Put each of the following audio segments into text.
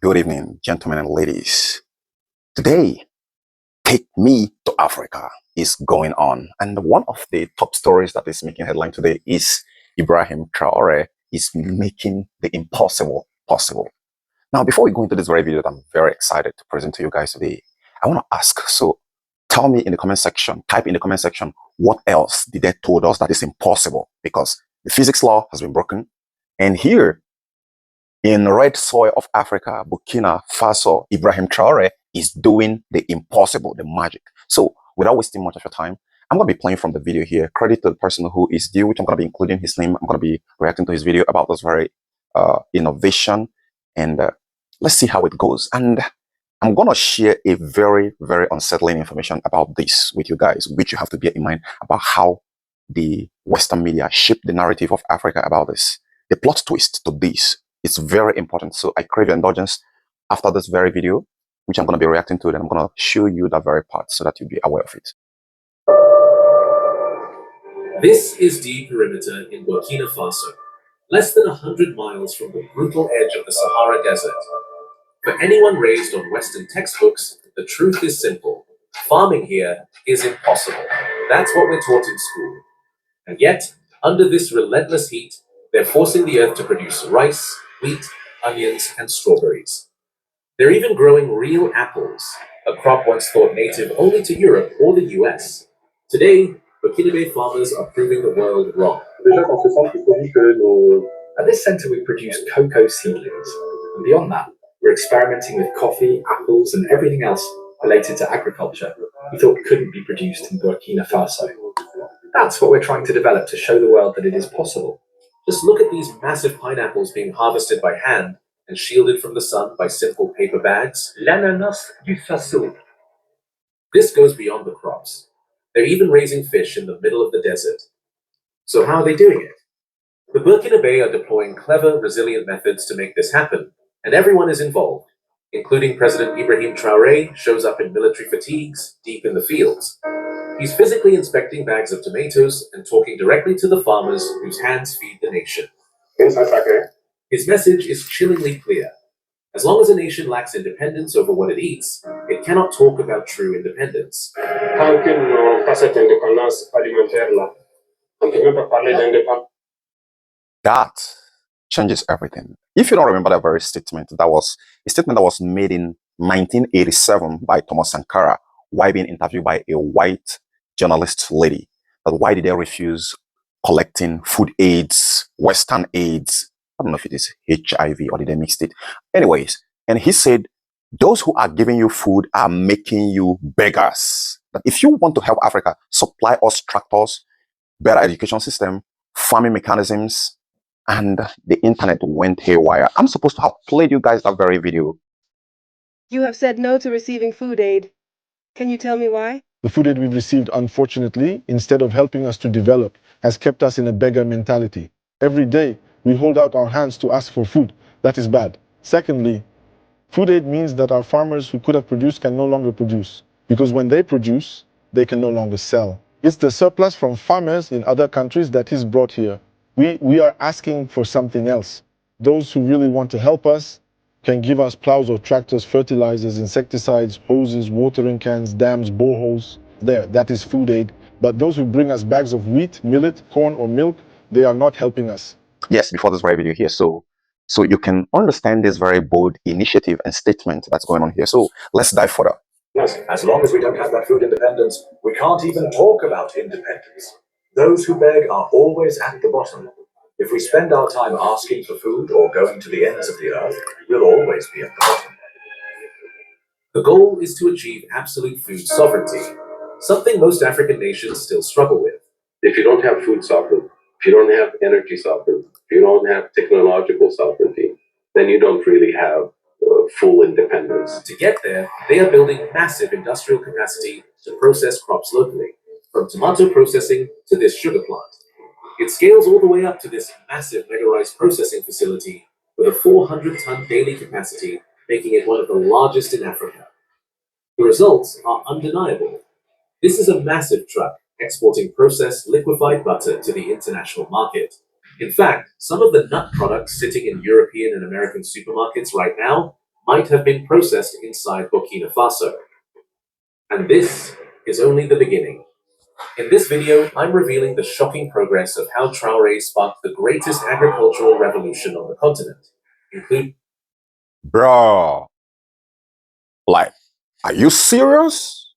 Good evening, gentlemen and ladies. Today, Take Me to Africa is going on. And one of the top stories that is making headline today is Ibrahim Traore is making the impossible possible. Now, before we go into this very video that I'm very excited to present to you guys today, I want to ask, so tell me in the comment section, type in the comment section, what else did they told us that is impossible? Because the physics law has been broken. And here, in red soil of Africa, Burkina Faso, Ibrahim Traore is doing the impossible, the magic. So without wasting much of your time, I'm going to be playing from the video here. Credit to the person who is due, which I'm going to be including his name. I'm going to be reacting to his video about this very innovation. And let's see how it goes. And I'm going to share a very, very unsettling information about this with you guys, which you have to bear in mind about how the Western media shape the narrative of Africa about this. The plot twist to this is very important. So I crave your indulgence after this very video, which I'm going to be reacting to, and I'm going to show you that very part so that you'll be aware of it. This is the perimeter in Burkina Faso, less than 100 miles from the brutal edge of the Sahara Desert. For anyone raised on Western textbooks, the truth is simple. Farming here is impossible. That's what we're taught in school. And yet, under this relentless heat, they're forcing the earth to produce rice, wheat, onions, and strawberries. They're even growing real apples, a crop once thought native only to Europe or the US. Today, Burkinabe farmers are proving the world wrong. At this centre, we produce cocoa seedlings, and beyond that, we're experimenting with coffee, apples, and everything else related to agriculture we thought couldn't be produced in Burkina Faso. That's what we're trying to develop to show the world that it is possible. Just look at these massive pineapples being harvested by hand and shielded from the sun by simple paper bags. L'ananas du Faso. This goes beyond the crops. They're even raising fish in the middle of the desert. So how are they doing it? The Burkinabe are deploying clever, resilient methods to make this happen, and everyone is involved, including President Ibrahim Traoré shows up in military fatigues deep in the fields. He's physically inspecting bags of tomatoes and talking directly to the farmers whose hands feed the nation. His message is chillingly clear. As long as a nation lacks independence over what it eats, it cannot talk about true independence. That changes everything. If you don't remember that very statement, that was a statement that was made in 1987 by Thomas Sankara while being interviewed by a white journalist lady. That why did they refuse collecting food aids, Western aids? I don't know if it is HIV or did they mix it. Anyways, and he said, those who are giving you food are making you beggars. That if you want to help Africa, supply us tractors, better education system, farming mechanisms, and the internet went haywire. I'm supposed to have played you guys that very video. You have said no to receiving food aid. Can you tell me why? The food aid we've received, unfortunately, instead of helping us to develop, has kept us in a beggar mentality. Every day, we hold out our hands to ask for food. That is bad. Secondly, food aid means that our farmers who could have produced can no longer produce, because when they produce, they can no longer sell. It's the surplus from farmers in other countries that is brought here. We are asking for something else. Those who really want to help us can give us plows or tractors, fertilizers, insecticides, hoses, watering cans, dams, boreholes. There, that is food aid. But those who bring us bags of wheat, millet, corn, or milk, they are not helping us. Yes, before this very video here. So you can understand this very bold initiative and statement that's going on here. So let's dive further. As long as we don't have that food independence, we can't even talk about independence. Those who beg are always at the bottom. If we spend our time asking for food or going to the ends of the earth, we'll always be at the bottom. The goal is to achieve absolute food sovereignty, something most African nations still struggle with. If you don't have food sovereignty, if you don't have energy sovereignty, if you don't have technological sovereignty, then you don't really have full independence. To get there, they are building massive industrial capacity to process crops locally, from tomato processing to this sugar plant. It scales all the way up to this massive mega rice processing facility with a 400-ton daily capacity, making it one of the largest in Africa. The results are undeniable. This is a massive truck exporting processed liquefied butter to the international market. In fact, some of the nut products sitting in European and American supermarkets right now might have been processed inside Burkina Faso. And this is only the beginning. In this video, I'm revealing the shocking progress of how Traoré sparked the greatest agricultural revolution on the continent, including... Bro, like, are you serious?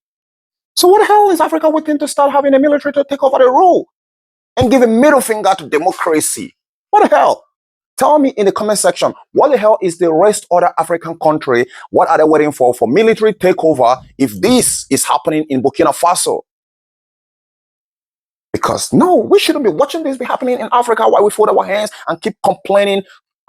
So what the hell is Africa waiting to start having a military to take over the rule and give a middle finger to democracy? What the hell? Tell me in the comment section, what the hell is the rest other African country? What are they waiting for military takeover if this is happening in Burkina Faso? Because no, we shouldn't be watching this be happening in Africa while we fold our hands and keep complaining.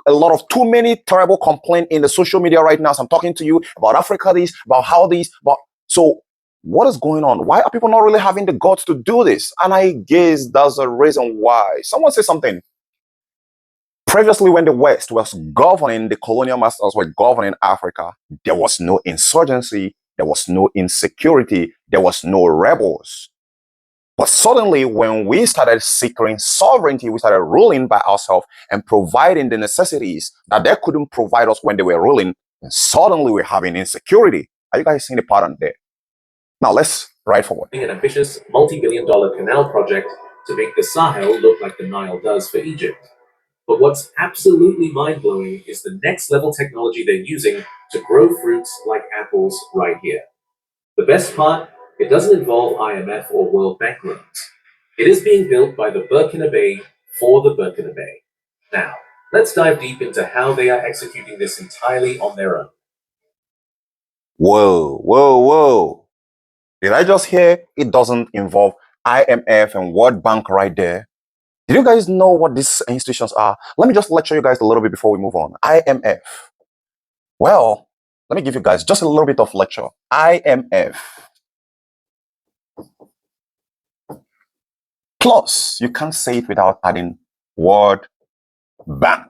A lot of too many terrible complaints in the social media right now. So I'm talking to you about Africa, this, about how this, about... So what is going on? Why are people not really having the guts to do this? And I guess that's a reason why. Someone said something. Previously, when the West was governing, the colonial masters were governing Africa, there was no insurgency, there was no insecurity, there was no rebels. But suddenly, when we started seeking sovereignty, we started ruling by ourselves and providing the necessities that they couldn't provide us when they were ruling, and suddenly we're having insecurity. Are you guys seeing the pattern there? Now let's ride forward. An ambitious multi-billion-dollar canal project to make the Sahel look like the Nile does for Egypt. But what's absolutely mind-blowing is the next-level technology they're using to grow fruits like apples right here. The best part, it doesn't involve IMF or World Bank loans. It is being built by the Burkinabe for the Burkinabe. Now, let's dive deep into how they are executing this entirely on their own. Whoa, whoa, whoa. Did I just hear it doesn't involve IMF and World Bank right there? Did you guys know what these institutions are? Let me just lecture you guys a little bit before we move on. IMF. Well, let me give you guys just a little bit of lecture. IMF. Plus, you can't say it without adding World Bank.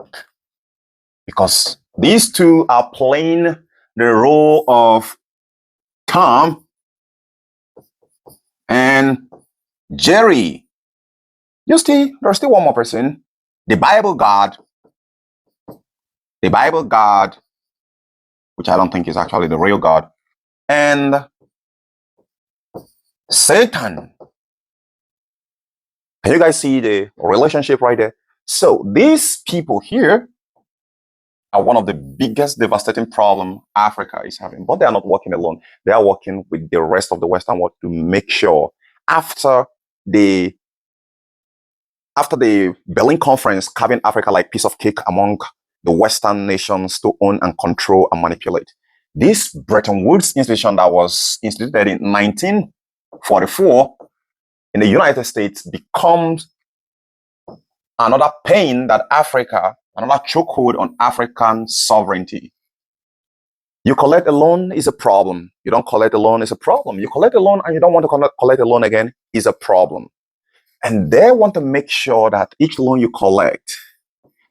Because these two are playing the role of Tom and Jerry. You see, there's still one more person. The Bible God. The Bible God, which I don't think is actually the real God. And Satan. Can you guys see the relationship right there? So these people here are one of the biggest devastating problem Africa is having. But they are not working alone. They are working with the rest of the Western world to make sure after the Berlin Conference, carving Africa like piece of cake among the Western nations to own and control and manipulate. This Bretton Woods institution that was instituted in 1944 in the United States becomes another pain that Africa, another chokehold on African sovereignty. You collect a loan is a problem. You don't collect a loan is a problem. You collect a loan and you don't want to collect a loan again is a problem. And they want to make sure that each loan you collect,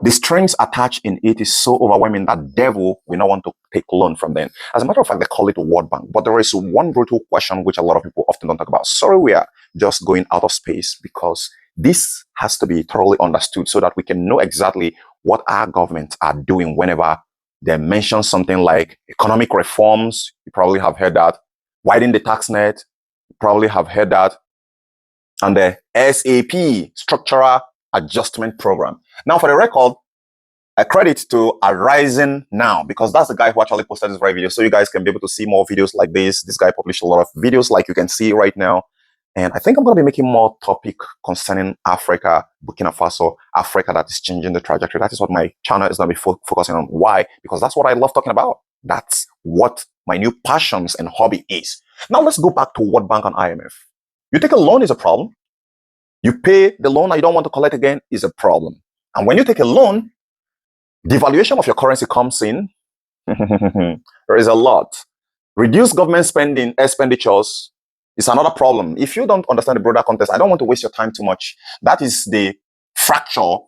the strings attached in it is so overwhelming that devil will not want to take loan from them. As a matter of fact, they call it a World Bank. But there is one brutal question which a lot of people often don't talk about. Sorry, we are just going out of space because this has to be thoroughly understood so that we can know exactly what our governments are doing whenever they mention something like economic reforms. You probably have heard that. Widen the tax net. You probably have heard that. And the SAP, Structural Adjustment Program. Now, for the record, I credit to Arising Now because that's the guy who actually posted this very video. So you guys can be able to see more videos like this. This guy published a lot of videos like you can see right now. And I think I'm going to be making more topic concerning Africa, Burkina Faso, Africa that is changing the trajectory. That is what my channel is going to be focusing on. Why? Because that's what I love talking about. That's what my new passions and hobby is. Now let's go back to World Bank and IMF. You take a loan is a problem. You pay the loan and you don't want to collect again is a problem. And when you take a loan, devaluation of your currency comes in. There is a lot. Reduced government spending, expenditures is another problem. If you don't understand the broader context, I don't want to waste your time too much. That is the fracture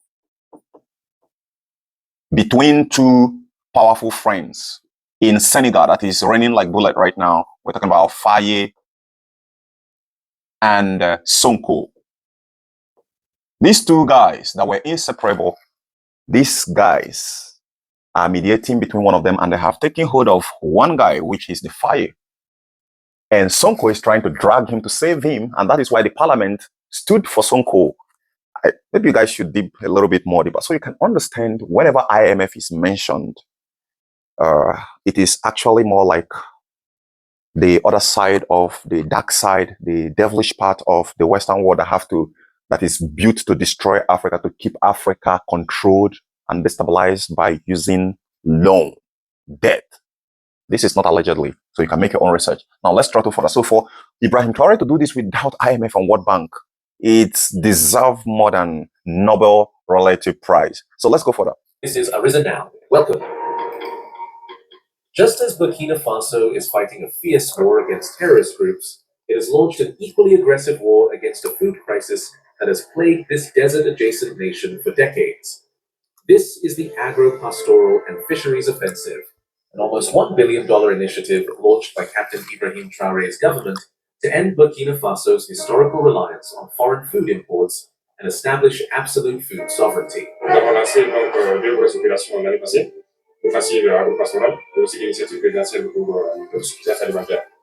between two powerful friends in Senegal that is raining like bullet right now. We're talking about Faye and Sonko. These two guys that were inseparable, these guys are mediating between one of them, and they have taken hold of one guy, which is the fire. And Sonko is trying to drag him to save him, and that is why the parliament stood for Sonko. Maybe you guys should dig a little bit more deeper so you can understand whenever IMF is mentioned, it is actually more like the other side of the dark side, the devilish part of the Western world that is built to destroy Africa, to keep Africa controlled and destabilized by using loan, debt. This is not allegedly, so you can make your own research. Now let's try to further. So for Ibrahim Traore to do this without IMF and World Bank, it deserves more than Nobel Relative Prize. So let's go further. This is Arisen Now. Welcome. Just as Burkina Faso is fighting a fierce war against terrorist groups, it has launched an equally aggressive war against a food crisis that has plagued this desert-adjacent nation for decades. This is the Agro-Pastoral and Fisheries Offensive, an almost $1 billion initiative launched by Captain Ibrahim Traoré's government to end Burkina Faso's historical reliance on foreign food imports and establish absolute food sovereignty.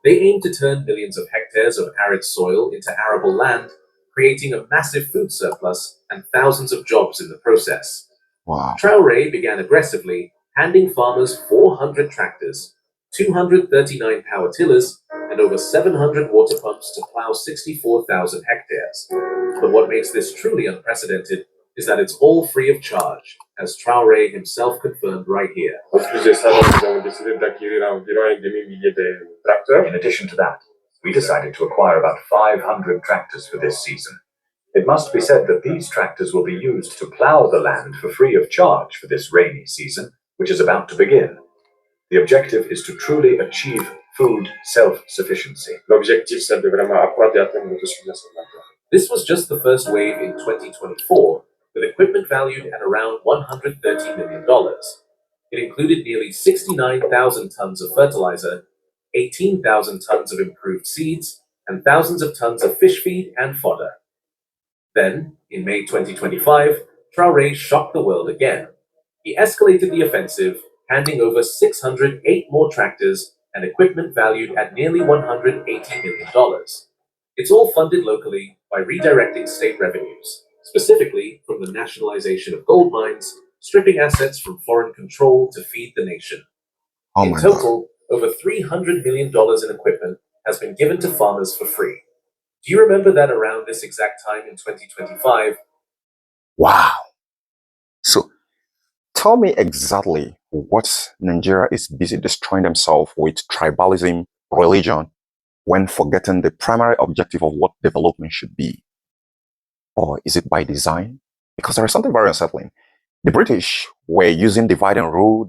They aim to turn millions of hectares of arid soil into arable land, creating a massive food surplus and thousands of jobs in the process. Wow. Traoré began aggressively, handing farmers 400 tractors, 239 power tillers, and over 700 water pumps to plow 64,000 hectares. But what makes this truly unprecedented is that it's all free of charge, as Traoré himself confirmed right here. In addition to that, we decided to acquire about 500 tractors for this season. It must be said that these tractors will be used to plow the land for free of charge for this rainy season, which is about to begin. The objective is to truly achieve food self-sufficiency. This was just the first wave in 2024, with equipment valued at around $130 million. It included nearly 69,000 tons of fertilizer, 18,000 tons of improved seeds, and thousands of tons of fish feed and fodder. Then, in May 2025, Traoré shocked the world again. He escalated the offensive, handing over 608 more tractors and equipment valued at nearly $180 million. It's all funded locally by redirecting state revenues, specifically from the nationalization of gold mines, stripping assets from foreign control to feed the nation. In total, over $300 million in equipment has been given to farmers for free. Do you remember that around this exact time in 2025? Wow. So tell me exactly what Nigeria is busy destroying themselves with tribalism, religion, when forgetting the primary objective of what development should be. Or is it by design? Because there is something very unsettling. The British were using divide and rule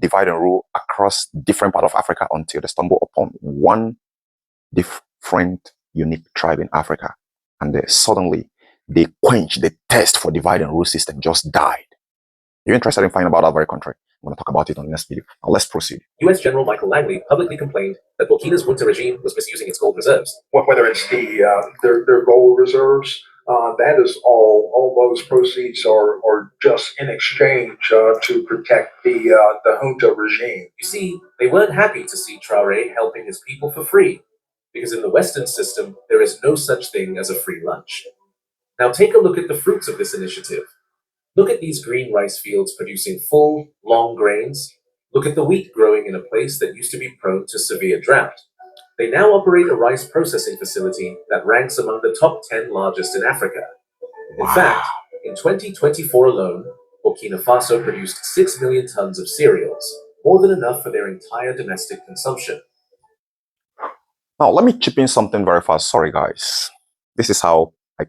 across different parts of Africa until they stumbled upon one different, unique tribe in Africa. And suddenly, they quenched the thirst for divide and rule system, just died. You're interested in finding about that very country? I'm going to talk about it on the next video. Now let's proceed. US General Michael Langley publicly complained that Burkina's junta regime was misusing its gold reserves. Whether it's their gold reserves, that is all those proceeds are just in exchange to protect the junta regime. You see, they weren't happy to see Traoré helping his people for free, because in the Western system, there is no such thing as a free lunch. Now take a look at the fruits of this initiative. Look at these green rice fields producing full, long grains. Look at the wheat growing in a place that used to be prone to severe drought. They now operate a rice processing facility that ranks among the top 10 largest in Africa. In fact, in 2024 alone, Burkina Faso produced 6 million tons of cereals, more than enough for their entire domestic consumption. Now, let me chip in something very fast. Sorry, guys. This is how I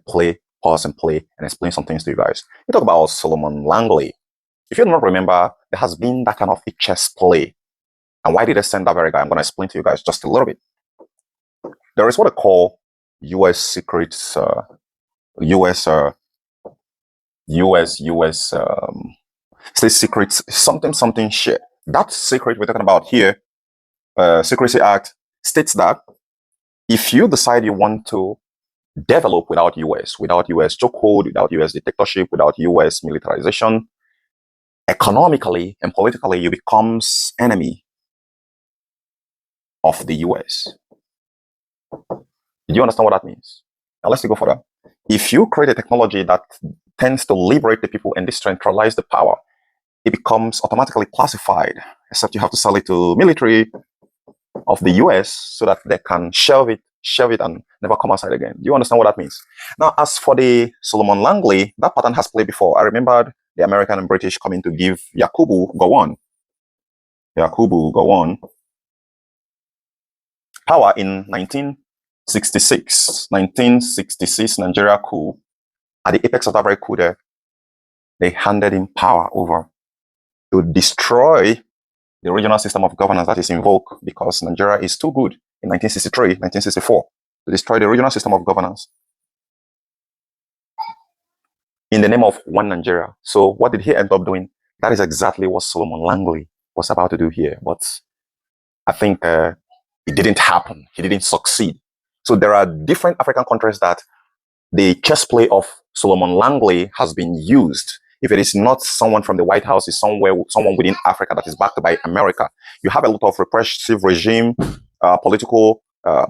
pause and play, and explain some things to you guys. We talk about Solomon Langley. If you don't remember, there has been that kind of a chess play. And why did I send that very guy? I'm going to explain to you guys just a little bit. There is what I call U.S. secrets, state secrets, something shit. That secret we're talking about here, Secrecy Act, states that if you decide you want to develop without US chokehold, without US dictatorship, without US militarization, economically and politically, you becomes enemy of the US. Do you understand what that means? Now let's go further. If you create a technology that tends to liberate the people and decentralize the power, it becomes automatically classified, except you have to sell it to military of the US so that they can shelve it and never come outside again. Do you understand what that means? Now, as for the Solomon Langley, that pattern has played before. I remembered the American and British coming to give Yakubu Gowon power in 1966. 1966 Nigeria coup. At the apex of that very coup there, they handed him power over to destroy the regional system of governance that is invoked because Nigeria is too good in 1963, 1964 to destroy the regional system of governance in the name of one Nigeria. So what did he end up doing? That is exactly what Solomon Langley was about to do here. But I think it didn't happen. He didn't succeed. So there are different African countries that the chess play of Solomon Langley has been used. If it is not someone from the White House, it's someone within Africa that is backed by America. You have a lot of repressive regime, political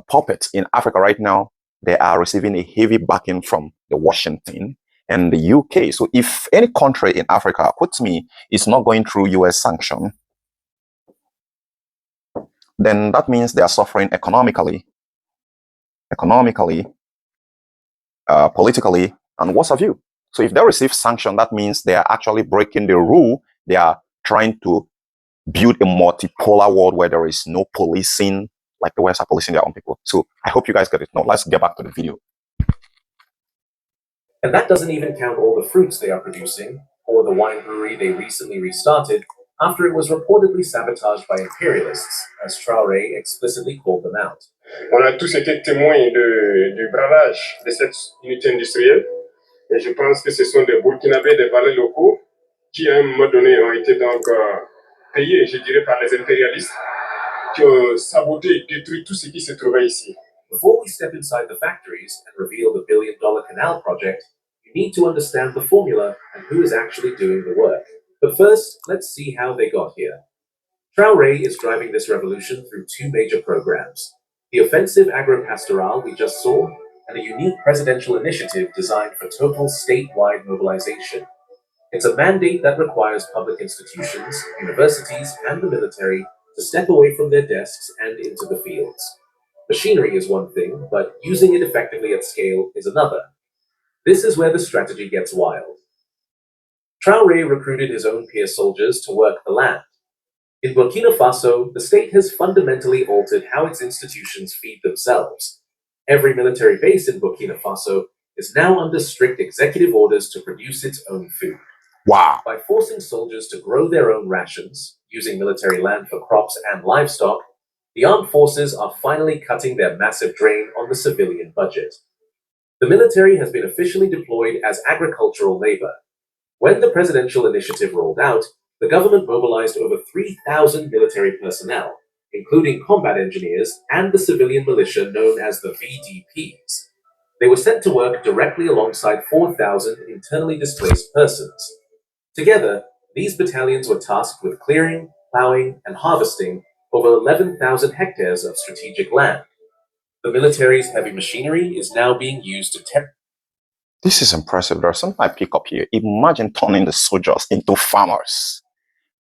puppets in Africa right now. They are receiving a heavy backing from the Washington and the UK. So if any country in Africa, puts me, is not going through US sanction, then that means they are suffering economically, politically, and what have you. So if they receive sanction, that means they are actually breaking the rule. They are trying to build a multipolar world where there is no policing, like the West are policing their own people. So I hope you guys get it. Now let's get back to the video. And that doesn't even count all the fruits they are producing, or the wine brewery they recently restarted after it was reportedly sabotaged by imperialists, as Traoré explicitly called them out. On a tous été témoins du bravage de cette unité industrielle, et je pense que ce sont des Burkinabés, des valets locaux, qui à un moment donné ont été donc payés, je dirais, par les impérialistes, qui ont saboté et détruit tout ce qui se trouvait ici. Before we step inside the factories and reveal the billion-dollar canal project, you need to understand the formula and who is actually doing the work. But first, let's see how they got here. Traoré is driving this revolution through two major programs: the offensive agro-pastoral we just saw, and a unique presidential initiative designed for total statewide mobilization. It's a mandate that requires public institutions, universities, and the military to step away from their desks and into the fields. Machinery is one thing, but using it effectively at scale is another. This is where the strategy gets wild. Traoré recruited his own peer soldiers to work the land. In Burkina Faso, the state has fundamentally altered how its institutions feed themselves. Every military base in Burkina Faso is now under strict executive orders to produce its own food. Wow. By forcing soldiers to grow their own rations, using military land for crops and livestock, the armed forces are finally cutting their massive drain on the civilian budget. The military has been officially deployed as agricultural labor. When the presidential initiative rolled out, the government mobilized over 3,000 military personnel, including combat engineers and the civilian militia known as the VDPs. They were sent to work directly alongside 4,000 internally displaced persons. Together, these battalions were tasked with clearing, plowing, and harvesting over 11,000 hectares of strategic land. The military's heavy machinery is now being used to This is impressive. There's something I pick up here. Imagine turning the soldiers into farmers.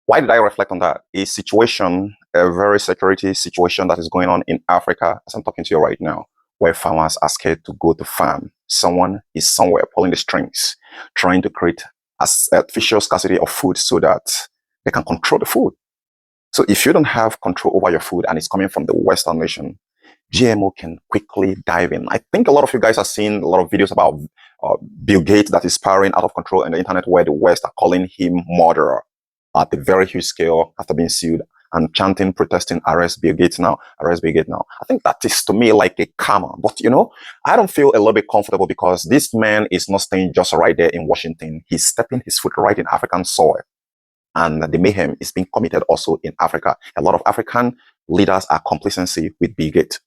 Why did I reflect on that? A very security situation that is going on in Africa, as I'm talking to you right now, where farmers are scared to go to farm. Someone is somewhere pulling the strings, trying to create artificial scarcity of food so that they can control the food. So if you don't have control over your food and it's coming from the Western nation, GMO can quickly dive in. I think a lot of you guys have seen a lot of videos about Bill Gates that is spiraling out of control on the internet, where the West are calling him murderer at a very huge scale after being sued and chanting, protesting, arrest Bill Gates now, arrest Bill Gates now. I think that is to me like a karma. But you know, I don't feel a little bit comfortable because this man is not staying just right there in Washington. He's stepping his foot right in African soil. And the mayhem is being committed also in Africa. A lot of African leaders are complacency with Bill Gates.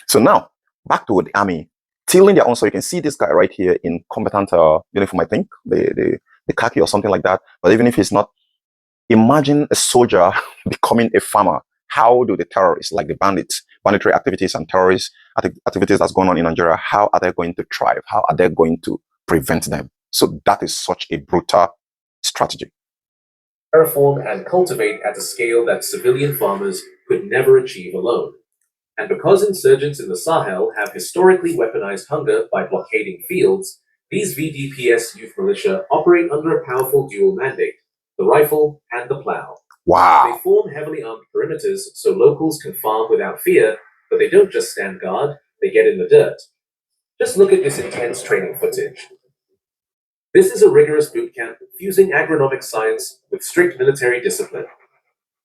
So now, back to the army, tilling their own. So you can see this guy right here in combatant uniform, I think, the khaki or something like that. But even if he's not Imagine a soldier becoming a farmer. How do the terrorists, like the banditry activities and terrorist activities that's going on in Nigeria, how are they going to thrive? How are they going to prevent them? So that is such a brutal strategy. Terraform and cultivate at a scale that civilian farmers could never achieve alone. And because insurgents in the Sahel have historically weaponized hunger by blockading fields, these VDPS youth militia operate under a powerful dual mandate: the rifle and the plow. Wow. They form heavily armed perimeters so locals can farm without fear, but they don't just stand guard, they get in the dirt. Just look at this intense training footage. This is a rigorous boot camp fusing agronomic science with strict military discipline.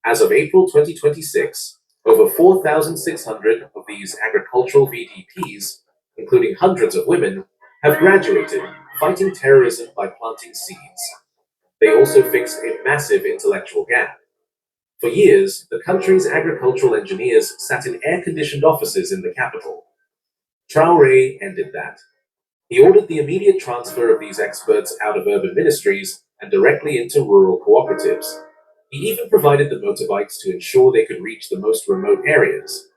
As of April 2026, over 4,600 of these agricultural VDPs, including hundreds of women, have graduated, fighting terrorism by planting seeds. They also fixed a massive intellectual gap. For years, the country's agricultural engineers sat in air-conditioned offices in the capital. Traoré ended that. He ordered the immediate transfer of these experts out of urban ministries and directly into rural cooperatives. He even provided the motorbikes to ensure they could reach the most remote areas.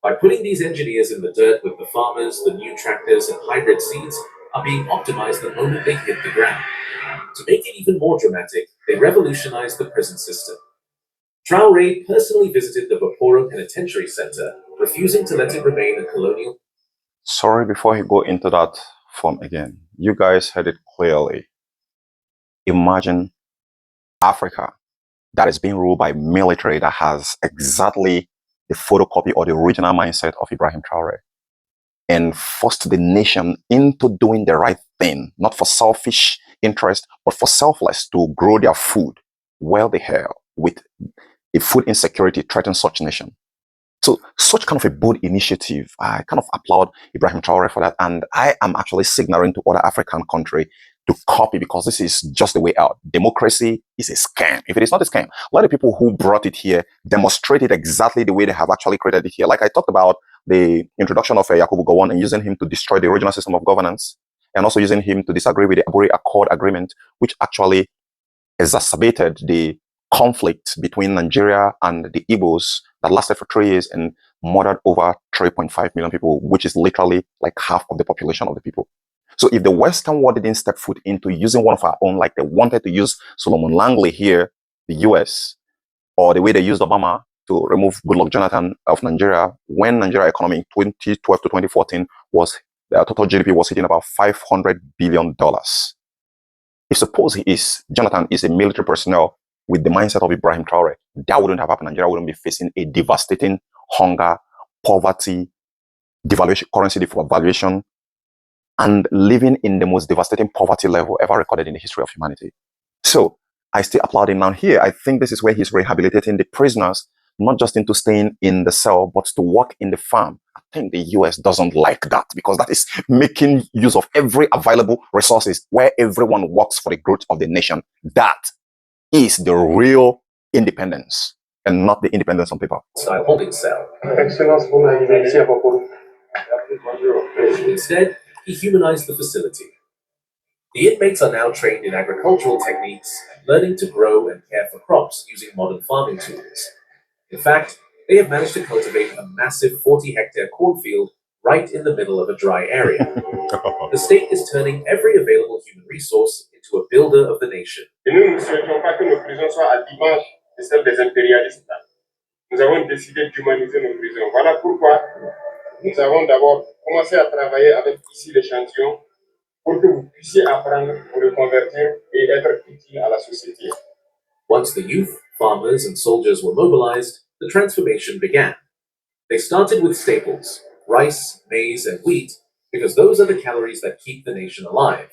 By putting these engineers in the dirt with the farmers, the new tractors and hybrid seeds are being optimized the moment they hit the ground. To make it even more dramatic, they revolutionized the prison system. Traoré personally visited the Baporo Penitentiary Center, refusing to let it remain a colonial. Sorry, before he go into that form again, you guys heard it clearly. Imagine Africa that is being ruled by military that has exactly the photocopy or the original mindset of Ibrahim Traoré, and forced the nation into doing the right thing, not for selfish interest, but for selfless, to grow their food while the hell with a food insecurity threatens such nation. So such kind of a bold initiative, I kind of applaud Ibrahim Traoré for that. And I am actually signaling to other African countries to copy, because this is just the way out. Democracy is a scam. If it is not a scam, let the people who brought it here demonstrate it exactly the way they have actually created it here. Like I talked about the introduction of Yakubu Gowon and using him to destroy the original system of governance, and also using him to disagree with the Aburi Accord agreement, which actually exacerbated the conflict between Nigeria and the Igbos that lasted for 3 years and murdered over 3.5 million people, which is literally like half of the population of the people. So if the Western world didn't step foot into using one of our own, like they wanted to use Solomon Langley here, the US, or the way they used Obama to remove Goodluck Jonathan of Nigeria, when Nigeria economy in 2012 to 2014 was, the total GDP was hitting about $500 billion. If suppose Jonathan is a military personnel with the mindset of Ibrahim Traoré, that wouldn't have happened. Nigeria wouldn't be facing a devastating hunger, poverty, devaluation, currency devaluation, and living in the most devastating poverty level ever recorded in the history of humanity. So I still applaud him now here. I think this is where he's rehabilitating the prisoners, not just into staying in the cell, but to work in the farm. I think the US doesn't like that, because that is making use of every available resources where everyone works for the growth of the nation. That is the real independence, and not the independence on paper. Style holding cell. Instead, he humanized the facility. The inmates are now trained in agricultural techniques, learning to grow and care for crops using modern farming tools. In fact, they have managed to cultivate a massive 40-hectare cornfield right in the middle of a dry area. The state is turning every available human resource into a builder of the nation. Et nous ne souhaitons pas que nos prisons soient à l'image de celles des impérialistes. Nous avons décidé d'humaniser nos prisons. Voilà pourquoi nous avons d'abord commencé à travailler avec ici l'échantillon pour que vous puissiez apprendre, vous reconvertir et être utile à la société. Once the youth, farmers, and soldiers were mobilized, the transformation began. They started with staples: rice, maize, and wheat, because those are the calories that keep the nation alive.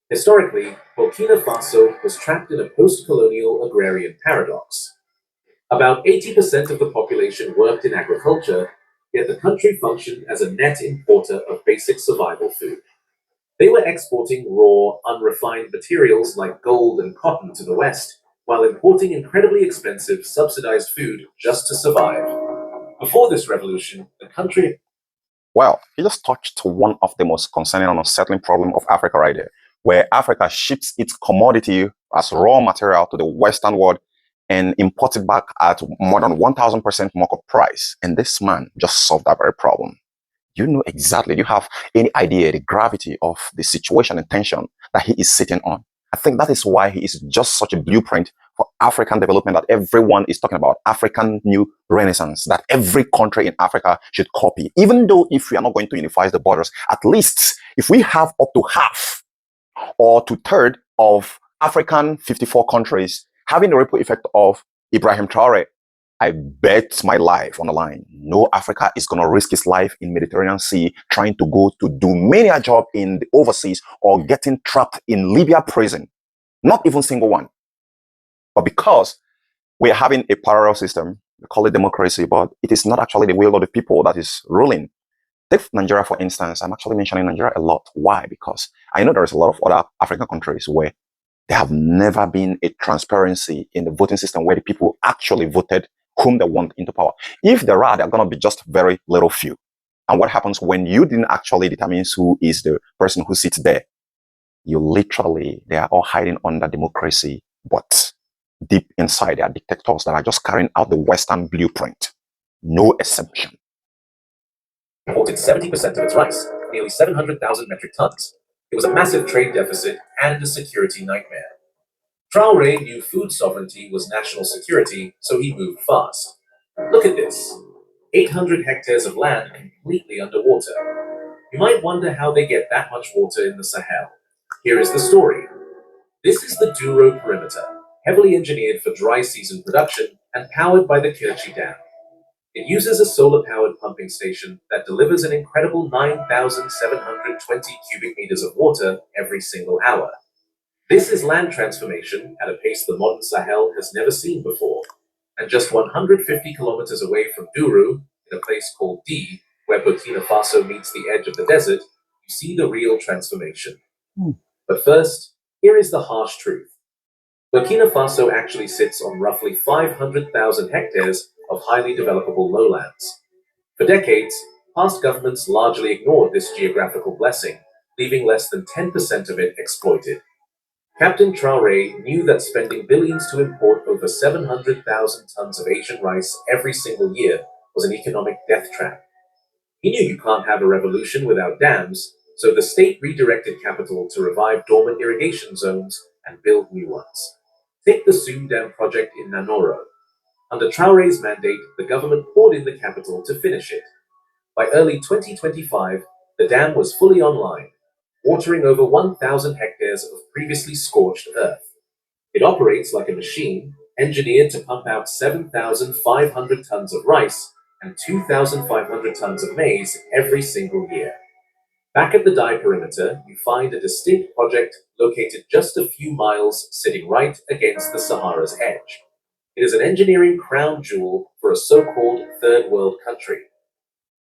Historically, Burkina Faso was trapped in a post-colonial agrarian paradox. About 80% of the population worked in agriculture, yet the country functioned as a net importer of basic survival food. They were exporting raw, unrefined materials like gold and cotton to the West, while importing incredibly expensive, subsidized food just to survive. Before this revolution, the country... Well, he just touched one of the most concerning and unsettling problems of Africa right there, where Africa ships its commodity as raw material to the Western world and import it back at more than 1,000% markup price. And this man just solved that very problem. You know exactly, do you have any idea the gravity of the situation and tension that he is sitting on? I think that is why he is just such a blueprint for African development that everyone is talking about, African new renaissance, that every country in Africa should copy. Even though if we are not going to unify the borders, at least if we have up to half or two-thirds of African 54 countries having the ripple effect of Ibrahim Traore, I bet my life on the line. No Africa is going to risk its life in Mediterranean Sea trying to go to do many a job in the overseas or getting trapped in Libya prison. Not even single one. But because we're having a parallel system, we call it democracy, but it is not actually the will of the people that is ruling. Take Nigeria, for instance. I'm actually mentioning Nigeria a lot. Why? Because I know there's a lot of other African countries where there have never been a transparency in the voting system where the people actually voted whom they want into power. If there are, they're going to be just very little few. And what happens when you didn't actually determine who is the person who sits there? You literally, they are all hiding under democracy, but deep inside, they are dictators that are just carrying out the Western blueprint. No exception. Imported 70% of its rice, nearly 700,000 metric tons. It was a massive trade deficit and a security nightmare. Traoré knew food sovereignty was national security, so he moved fast. Look at this. 800 hectares of land completely underwater. You might wonder how they get that much water in the Sahel. Here is the story. This is the Douro perimeter, heavily engineered for dry season production and powered by the Kirchi Dam. It uses a solar-powered pumping station that delivers an incredible 9,720 cubic meters of water every single hour. This is land transformation at a pace the modern Sahel has never seen before. And just 150 kilometers away from Douro, in a place called D, where Burkina Faso meets the edge of the desert, you see the real transformation. But first, here is the harsh truth. Burkina Faso actually sits on roughly 500,000 hectares of highly developable lowlands. For decades, past governments largely ignored this geographical blessing, leaving less than 10% of it exploited. Captain Traoré knew that spending billions to import over 700,000 tons of Asian rice every single year was an economic death trap. He knew you can't have a revolution without dams, so the state redirected capital to revive dormant irrigation zones and build new ones. Take the Soum Dam project in Nanoro. Under Traoré's mandate, the government poured in the capital to finish it. By early 2025, the dam was fully online, watering over 1,000 hectares of previously scorched earth. It operates like a machine, engineered to pump out 7,500 tons of rice and 2,500 tons of maize every single year. Back at the dye perimeter, you find a distinct project located just a few miles, sitting right against the Sahara's edge. It is an engineering crown jewel for a so-called third world country.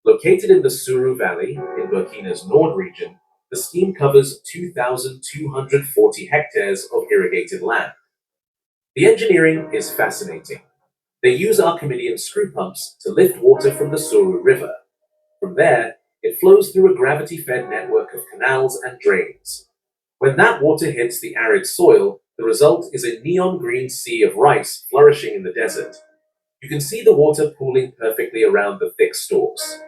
Located in the Suru Valley, in Burkina's Nord region, the scheme covers 2,240 hectares of irrigated land. The engineering is fascinating. They use Archimedean screw pumps to lift water from the Suru River. From there, it flows through a gravity-fed network of canals and drains. When that water hits the arid soil, the result is a neon green sea of rice flourishing in the desert. You can see the water pooling perfectly around the thick stalks.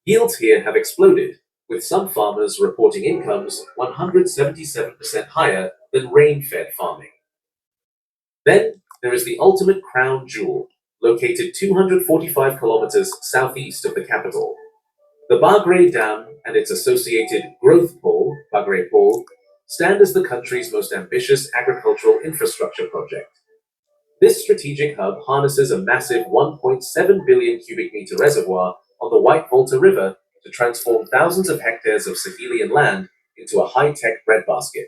Yields here have exploded, with some farmers reporting incomes 177% higher than rain-fed farming. Then there is the ultimate crown jewel, located 245 kilometers southeast of the capital. The Bagre Dam and its associated growth pole, Bagre Pole, stand as the country's most ambitious agricultural infrastructure project. This strategic hub harnesses a massive 1.7 billion cubic meter reservoir on the White Volta River to transform thousands of hectares of Sahelian land into a high-tech breadbasket.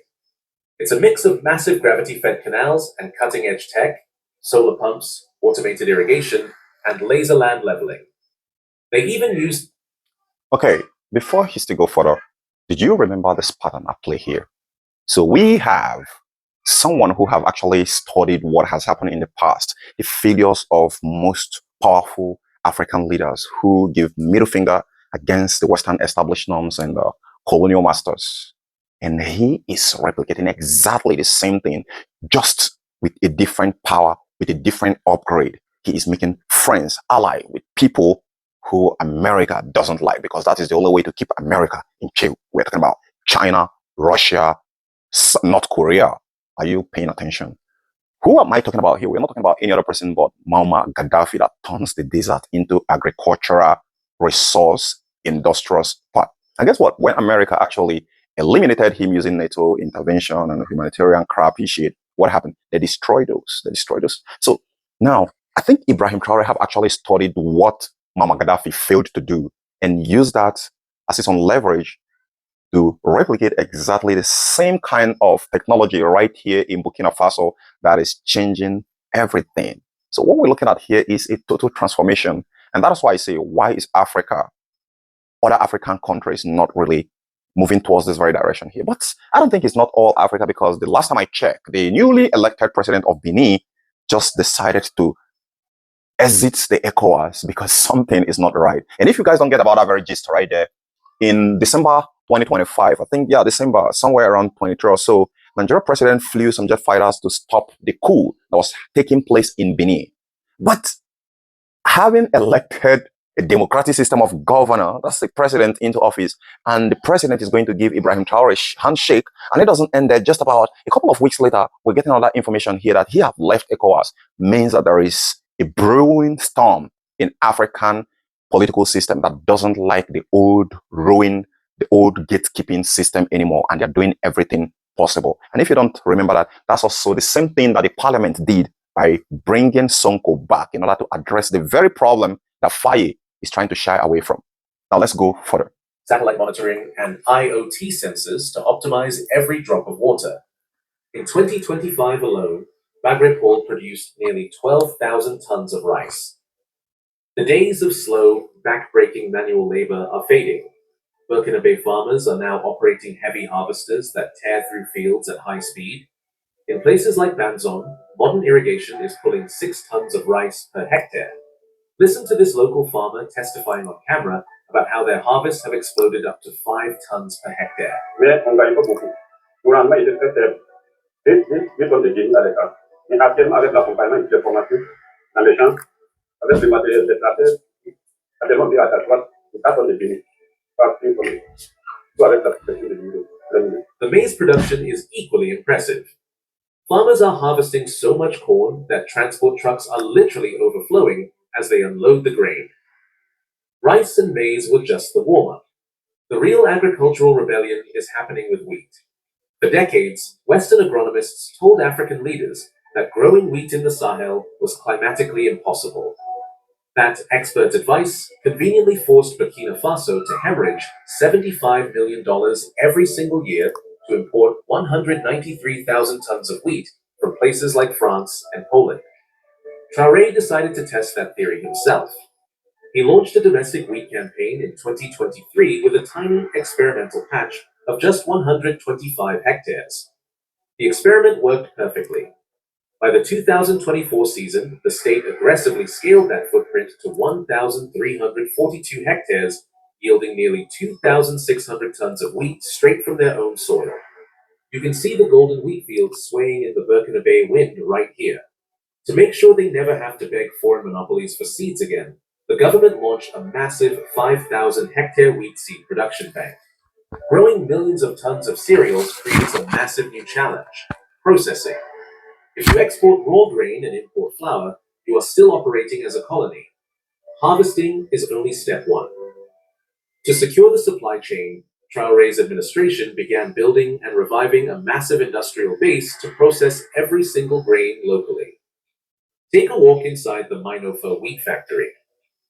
It's a mix of massive gravity-fed canals and cutting-edge tech, solar pumps, automated irrigation, and laser land leveling. They even use... Okay, before he still go further, did you remember this pattern at play here? So we have someone who have actually studied what has happened in the past, the failures of most powerful African leaders who give middle finger against the Western established norms and colonial masters. And he is replicating exactly the same thing, just with a different power with a different upgrade. He is making friends, ally with people who America doesn't like, because that is the only way to keep America in check. We're talking about China, Russia, North Korea. Are you paying attention? Who am I talking about here? We're not talking about any other person but Muammar Gaddafi, that turns the desert into agricultural resource industrious part. And guess what? When America actually eliminated him using NATO intervention and humanitarian crappy shit, what happened? They destroyed those. They destroyed those. So now, I think Ibrahim Traore have actually studied what Muammar Gaddafi failed to do and used that as his own leverage to replicate exactly the same kind of technology right here in Burkina Faso that is changing everything. So what we're looking at here is a total transformation. And that's why I say, why is Africa, other African countries, not really moving towards this very direction here? But I don't think it's not all Africa, because the last time I checked, the newly elected president of Benin just decided to exit the ECOWAS because something is not right. And if you guys don't get about that very gist right there, in December 2025, I think, yeah, December, somewhere around 23 or so, Nigeria president flew some jet fighters to stop the coup that was taking place in Benin. But having elected a democratic system of governor, that's the president, into office, and the president is going to give Ibrahim Traore a handshake, and it doesn't end there. Just about a couple of weeks later, we're getting all that information here that he has left ECOWAS, means that there is a brewing storm in African political system that doesn't like the old gatekeeping system anymore, and they're doing everything possible. And if you don't remember that, that's also the same thing that the parliament did by bringing Sonko back in order to address the very problem that Faye is trying to shy away from. Now let's go further. Satellite monitoring and IoT sensors to optimize every drop of water. In 2025 alone, Maghreb Hall produced nearly 12,000 tons of rice. The days of slow, back-breaking manual labor are fading. Burkina farmers are now operating heavy harvesters that tear through fields at high speed. In places like Banzon, modern irrigation is pulling 6 tons of rice per hectare. Listen to this local farmer testifying on camera about how their harvests have exploded up to 5 tons per hectare. Mais on ne gagne pas beaucoup. Pour rendement, il est très faible. Vite, on devient à l'écart. Mais actuellement, avec l'accompagnement et les formations dans les champs, avec le matériel des tracteurs, actuellement, il est à ta droite, et ça, on devient. The maize production is equally impressive. Farmers are harvesting so much corn that transport trucks are literally overflowing as they unload the grain. Rice and maize were just the warm-up. The real agricultural rebellion is happening with wheat. For decades, Western agronomists told African leaders that growing wheat in the Sahel was climatically impossible. That expert advice conveniently forced Burkina Faso to hemorrhage $75 million every single year to import 193,000 tons of wheat from places like France and Poland. Traoré decided to test that theory himself. He launched a domestic wheat campaign in 2023 with a tiny experimental patch of just 125 hectares. The experiment worked perfectly. By the 2024 season, the state aggressively scaled that footprint to 1,342 hectares, yielding nearly 2,600 tons of wheat straight from their own soil. You can see the golden wheat fields swaying in the Burkina wind right here. To make sure they never have to beg foreign monopolies for seeds again, the government launched a massive 5,000 hectare wheat seed production bank. Growing millions of tons of cereals creates a massive new challenge: processing. If you export raw grain and import flour, you are still operating as a colony. Harvesting is only step one. To secure the supply chain, Traoré's administration began building and reviving a massive industrial base to process every single grain locally. Take a walk inside the Minofo wheat factory.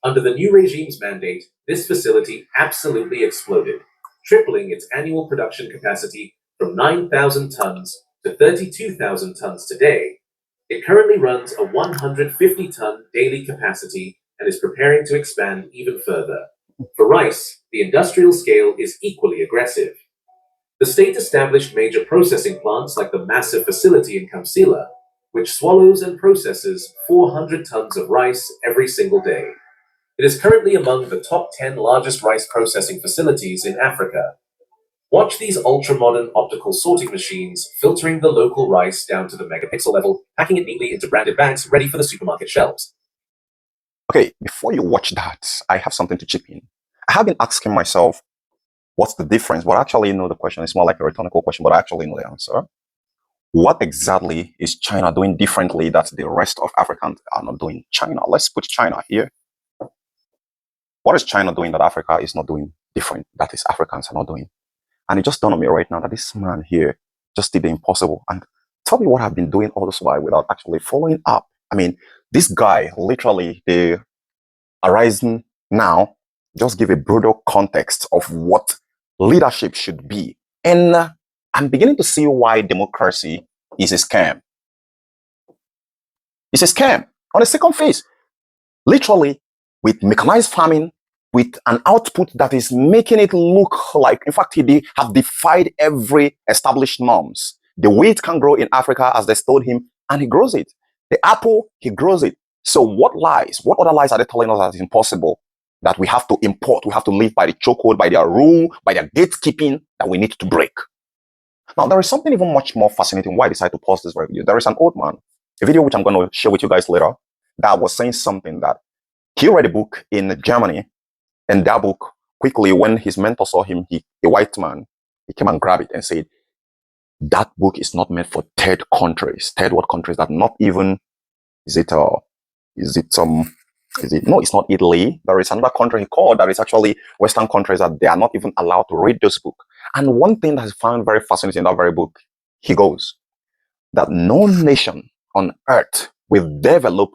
Under the new regime's mandate, this facility absolutely exploded, tripling its annual production capacity from 9,000 tons to 32,000 tons today. It currently runs a 150-ton daily capacity and is preparing to expand even further. For rice, the industrial scale is equally aggressive. The state established major processing plants like the massive facility in Kamsila, which swallows and processes 400 tons of rice every single day. It is currently among the top 10 largest rice processing facilities in Africa. Watch these ultra-modern optical sorting machines filtering the local rice down to the megapixel level, packing it neatly into branded bags ready for the supermarket shelves. Okay, before you watch that, I have something to chip in. I have been asking myself, what's the difference? But I actually know the question. It's more like a rhetorical question, but I actually know the answer. What exactly is China doing differently that the rest of Africans are not doing? China, let's put China here. What is China doing that Africa is not doing different, that is Africans are not doing? And it just dawned on me right now that this man here just did the impossible. And tell me what I've been doing all this while without actually following up. I mean, this guy, literally, the Arising Now, just give a broader context of what leadership should be. And I'm beginning to see why democracy is a scam. It's a scam. On the second phase, literally, with mechanized farming, with an output that is making it look like, in fact, they have defied every established norms. The wheat can grow in Africa as they told him, and he grows it. The apple, he grows it. So what lies, what other lies are they telling us that is impossible? That we have to import, we have to live by the chokehold, by their rule, by their gatekeeping that we need to break. Now, there is something even much more fascinating why I decided to pause this video. There is an old man, a video which I'm going to share with you guys later, that was saying something that he read a book in Germany, and that book, quickly, when his mentor saw him, a white man, he came and grabbed it and said, that book is not meant for third countries, third world countries that not even, no, it's not Italy. There is another country he called that is actually Western countries that they are not even allowed to read this book. And one thing that I found very fascinating in that very book, he goes, that no nation on earth will develop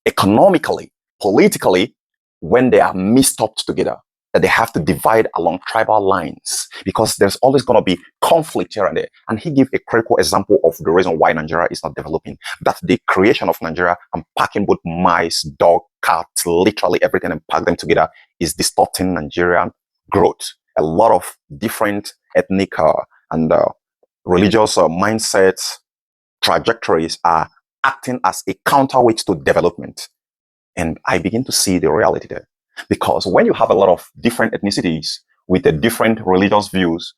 economically, politically, when they are mixed up together, that they have to divide along tribal lines, because there's always going to be conflict here and there. And he gave a critical example of the reason why Nigeria is not developing. That the creation of Nigeria and packing both mice, dog, cats, literally everything, and pack them together is distorting Nigerian growth. A lot of different ethnic and religious mindsets, trajectories are acting as a counterweight to development. And I begin to see the reality there. Because when you have a lot of different ethnicities with the different religious views,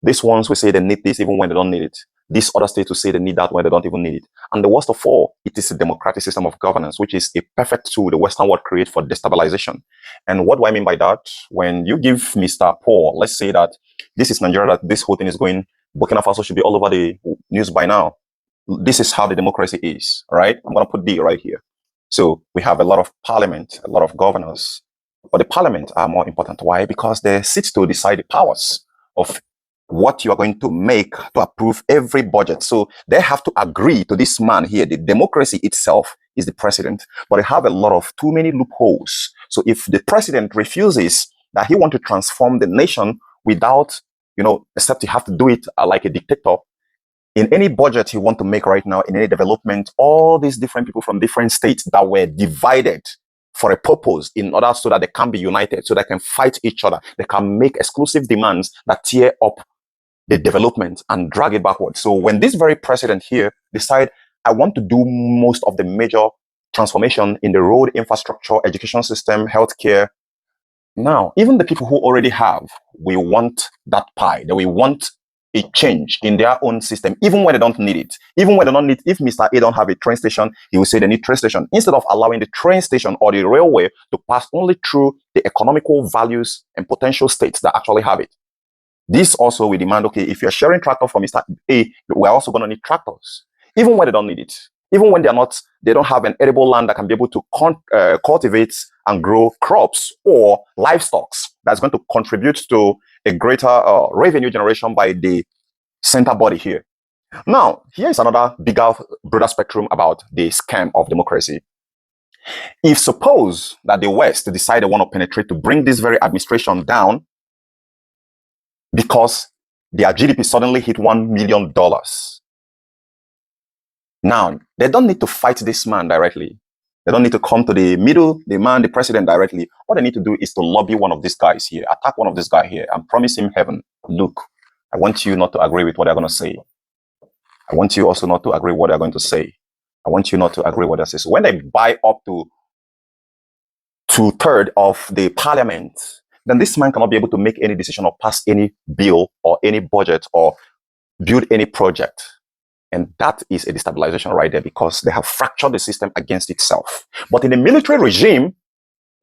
these ones will say they need this even when they don't need it. These other states will say they need that when they don't even need it. And the worst of all, it is a democratic system of governance, which is a perfect tool the Western world creates for destabilization. And what do I mean by that? When you give Mr. Paul, let's say that this is Nigeria, that this whole thing is going, Burkina Faso should be all over the news by now. This is how the democracy is, right? I'm going to put D right here. So we have a lot of parliament, a lot of governors, but the parliament are more important. Why? Because they sit to decide the powers of what you are going to make to approve every budget. So they have to agree to this man here. The democracy itself is the president, but they have a lot of too many loopholes. So if the president refuses that he wants to transform the nation without, except you have to do it like a dictator, in any budget you want to make right now, in any development, all these different people from different states that were divided for a purpose in order so that they can be united, so they can fight each other, they can make exclusive demands that tear up the development and drag it backwards. So when this very president here decide, I want to do most of the major transformation in the road infrastructure, education system, healthcare, now, even the people who already have, we want that pie. They will want a change in their own system, even when they don't need it. Even when they don't need, if Mr. A don't have a train station, he will say they need train station. Instead of allowing the train station or the railway to pass only through the economical values and potential states that actually have it. This also will demand, okay, if you're sharing tractor from Mr. A, we're also going to need tractors, even when they don't need it. Even when they don't have an edible land that can be able to cultivate and grow crops or livestock that's going to contribute to a greater revenue generation by the center body here. Now, here is another bigger, broader spectrum about the scam of democracy. If suppose that the West decide they want to penetrate to bring this very administration down because their GDP suddenly hit $1 million. Now, they don't need to fight this man directly. They don't need to come to the middle, the man, the president directly. What they need to do is to lobby one of these guys here, attack one of these guys here, and promise him heaven. Look, I want you not to agree with what they're going to say. I want you also not to agree with what they're going to say. I want you not to agree with what they say. So when they buy up to 2/3 of the parliament, then this man cannot be able to make any decision or pass any bill or any budget or build any project. And that is a destabilization right there, because they have fractured the system against itself. But in a military regime,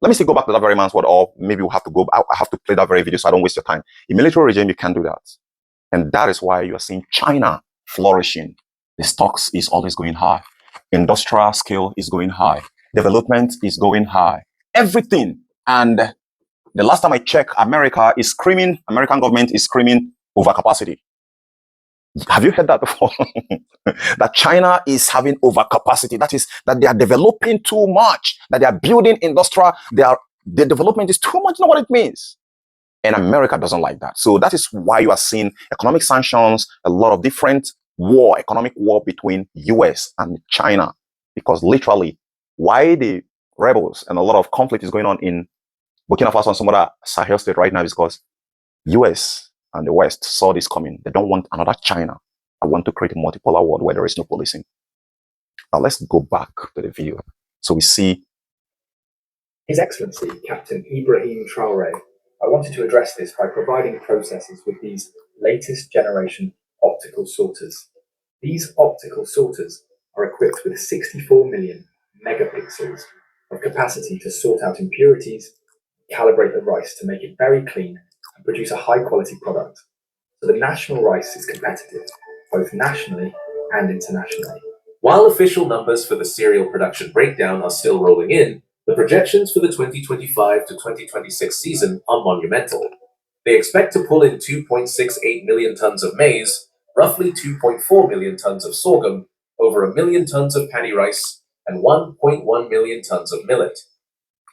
let me still go back to that very man's word, or maybe we'll have to go, I have to play that very video so I don't waste your time. In military regime, you can't do that. And that is why you are seeing China flourishing. The stocks is always going high. Industrial scale is going high. Development is going high. Everything. And the last time I checked, American government is screaming overcapacity. Have you heard that before? That China is having overcapacity. That is, that they are developing too much, that they are building industrial, the development is too much. You know what it means? And America doesn't like that. So that is why you are seeing economic sanctions, a lot of different economic war between US and China. Because literally, why the rebels and a lot of conflict is going on in Burkina Faso and some other Sahel state right now is because US and the West saw this coming. They don't want another China. I want to create a multipolar world where there is no policing. Now let's go back to the video. So we see His Excellency, Captain Ibrahim Traore. I wanted to address this by providing processors with these latest generation optical sorters. These optical sorters are equipped with 64 million megapixels of capacity to sort out impurities, calibrate the rice to make it very clean and produce a high quality product. So the national rice is competitive, both nationally and internationally. While official numbers for the cereal production breakdown are still rolling in, the projections for the 2025 to 2026 season are monumental. They expect to pull in 2.68 million tons of maize, roughly 2.4 million tons of sorghum, over 1 million tons of paddy rice, and 1.1 million tons of millet.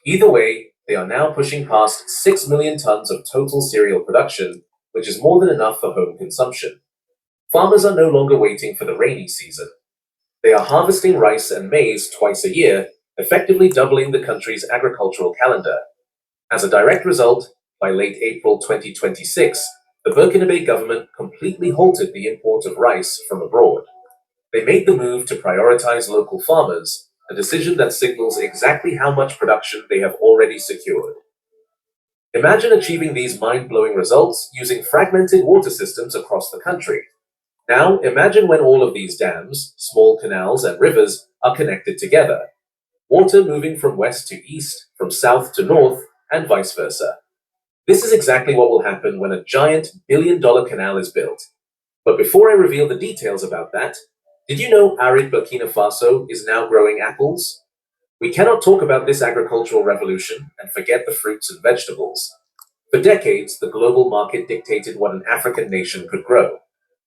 Either way, they are now pushing past 6 million tons of total cereal production, which is more than enough for home consumption. Farmers are no longer waiting for the rainy season. They are harvesting rice and maize twice a year, effectively doubling the country's agricultural calendar. As a direct result, by late April 2026, the Burkinabe government completely halted the import of rice from abroad. They made the move to prioritize local farmers, a decision that signals exactly how much production they have already secured. Imagine achieving these mind-blowing results using fragmented water systems across the country. Now, imagine when all of these dams, small canals, and rivers are connected together. Water moving from west to east, from south to north, and vice versa. This is exactly what will happen when a giant billion-dollar canal is built. But before I reveal the details about that, did you know arid Burkina Faso is now growing apples? We cannot talk about this agricultural revolution and forget the fruits and vegetables. For decades, the global market dictated what an African nation could grow.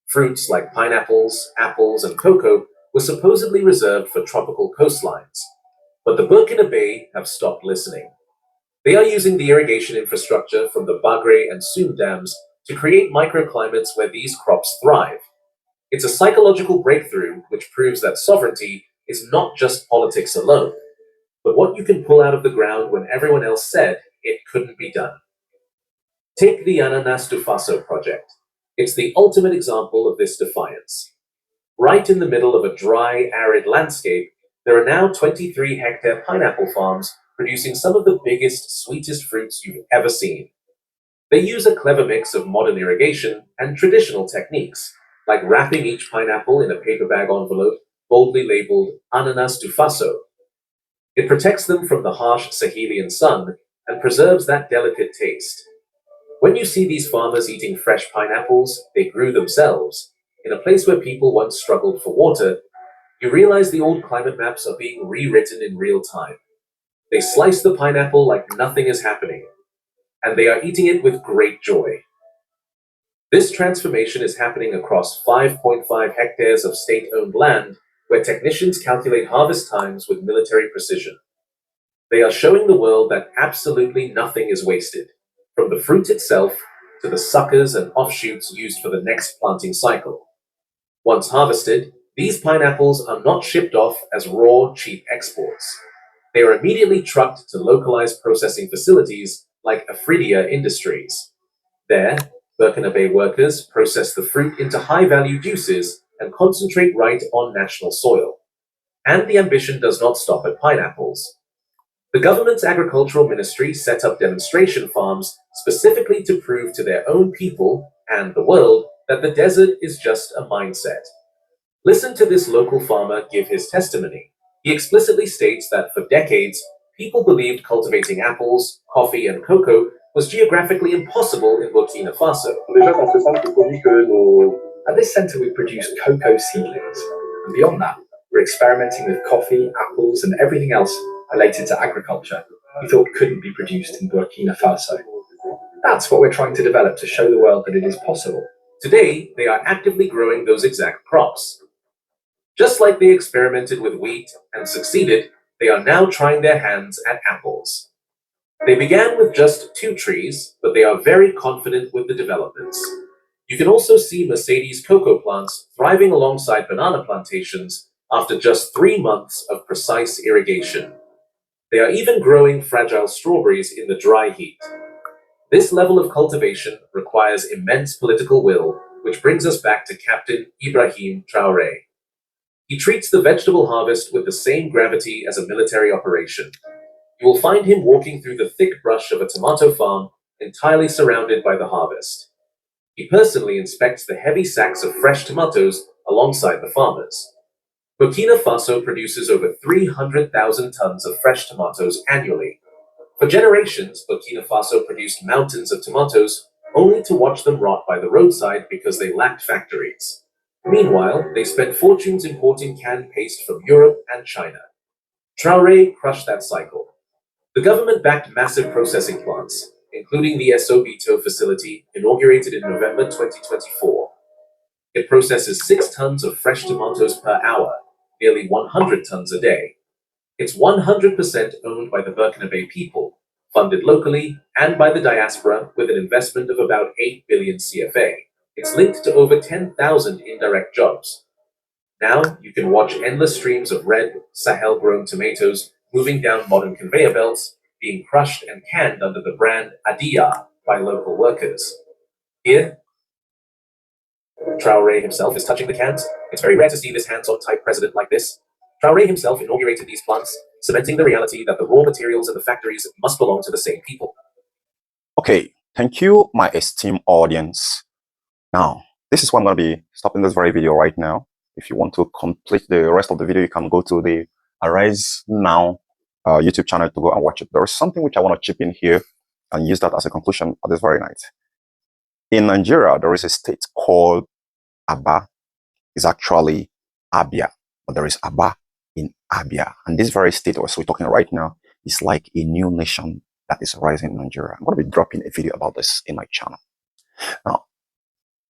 Fruits like pineapples, apples, and cocoa were supposedly reserved for tropical coastlines. But the Burkinabe have stopped listening. They are using the irrigation infrastructure from the Bagre and Soum dams to create microclimates where these crops thrive. It's a psychological breakthrough which proves that sovereignty is not just politics alone, but what you can pull out of the ground when everyone else said it couldn't be done. Take the Ananas do Faso project. It's the ultimate example of this defiance. Right in the middle of a dry, arid landscape, there are now 23-hectare pineapple farms producing some of the biggest, sweetest fruits you've ever seen. They use a clever mix of modern irrigation and traditional techniques, like wrapping each pineapple in a paper bag envelope boldly labeled Ananas do Faso. It protects them from the harsh Sahelian sun and preserves that delicate taste. When you see these farmers eating fresh pineapples they grew themselves, in a place where people once struggled for water, you realize the old climate maps are being rewritten in real time. They slice the pineapple like nothing is happening, and they are eating it with great joy. This transformation is happening across 5.5 hectares of state-owned land where technicians calculate harvest times with military precision. They are showing the world that absolutely nothing is wasted, from the fruit itself to the suckers and offshoots used for the next planting cycle. Once harvested, these pineapples are not shipped off as raw, cheap exports. They are immediately trucked to localized processing facilities like Afridia Industries. There, Burkinabe workers process the fruit into high-value juices and concentrate right on national soil. And the ambition does not stop at pineapples. The government's agricultural ministry set up demonstration farms specifically to prove to their own people and the world that the desert is just a mindset. Listen to this local farmer give his testimony. He explicitly states that for decades, people believed cultivating apples, coffee, and cocoa was geographically impossible in Burkina Faso. At this centre, we produce cocoa seedlings, and beyond that, we're experimenting with coffee, apples, and everything else related to agriculture we thought couldn't be produced in Burkina Faso. That's what we're trying to develop to show the world that it is possible. Today, they are actively growing those exact crops. Just like they experimented with wheat and succeeded, they are now trying their hands at apples. They began with just 2 trees, but they are very confident with the developments. You can also see Mercedes cocoa plants thriving alongside banana plantations after just 3 months of precise irrigation. They are even growing fragile strawberries in the dry heat. This level of cultivation requires immense political will, which brings us back to Captain Ibrahim Traoré. He treats the vegetable harvest with the same gravity as a military operation. You will find him walking through the thick brush of a tomato farm, entirely surrounded by the harvest. He personally inspects the heavy sacks of fresh tomatoes alongside the farmers. Burkina Faso produces over 300,000 tons of fresh tomatoes annually. For generations, Burkina Faso produced mountains of tomatoes, only to watch them rot by the roadside because they lacked factories. Meanwhile, they spent fortunes importing canned paste from Europe and China. Traoré crushed that cycle. The government backed massive processing plants, including the Esobito facility inaugurated in November 2024. It processes 6 tons of fresh tomatoes per hour, nearly 100 tons a day. It's 100% owned by the Burkinabe people, funded locally and by the diaspora with an investment of about 8 billion CFA. It's linked to over 10,000 indirect jobs. Now you can watch endless streams of red, Sahel-grown tomatoes moving down modern conveyor belts, being crushed and canned under the brand Adia by local workers. Here, Traoré himself is touching the cans. It's very rare to see this hands-on type president like this. Traoré himself inaugurated these plants, cementing the reality that the raw materials and the factories must belong to the same people. Okay, thank you, my esteemed audience. Now, this is why I'm going to be stopping this very video right now. If you want to complete the rest of the video, you can go to the Arise Now YouTube channel to go and watch it. There is something which I want to chip in here and use that as a conclusion of this very night. In Nigeria, there is a state called Aba. It's actually Abia, but there is Aba in Abia. And this very state we're talking right now is like a new nation that is rising in Nigeria. I'm going to be dropping a video about this in my channel. Now,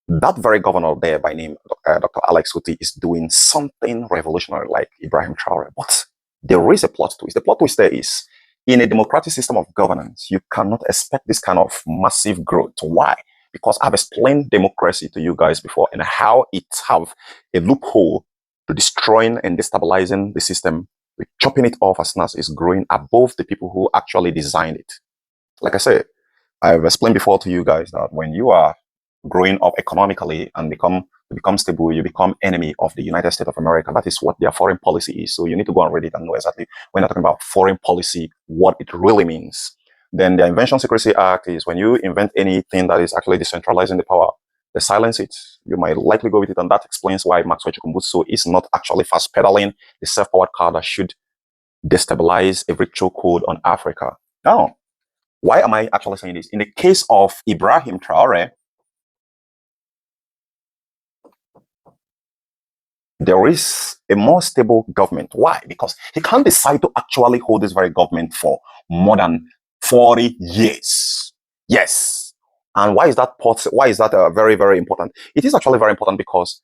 that very governor there by name, Dr. Alex Uti, is doing something revolutionary like Ibrahim Traore. But there is a plot twist. The plot twist there is, in a democratic system of governance, you cannot expect this kind of massive growth. Why? Because I've explained democracy to you guys before and how it have a loophole to destroying and destabilizing the system, chopping it off as soon as it's growing above the people who actually designed it. Like I said, I've explained before to you guys that when you are growing up economically and become stable, you become enemy of the United States of America. That is what their foreign policy is. So you need to go and read it and know exactly when they're talking about foreign policy, what it really means. Then the Invention Secrecy Act is when you invent anything that is actually decentralizing the power, they silence it. You might likely go with it, and that explains why Maxwell Chikumbutso is not actually fast pedaling the self-powered car that should destabilize every chokehold on Africa. Now, why am I actually saying this? In the case of Ibrahim Traore, there is a more stable government. Why? Because he can't decide to actually hold this very government for more than 40 years. Yes. And why is that very, very important? It is actually very important because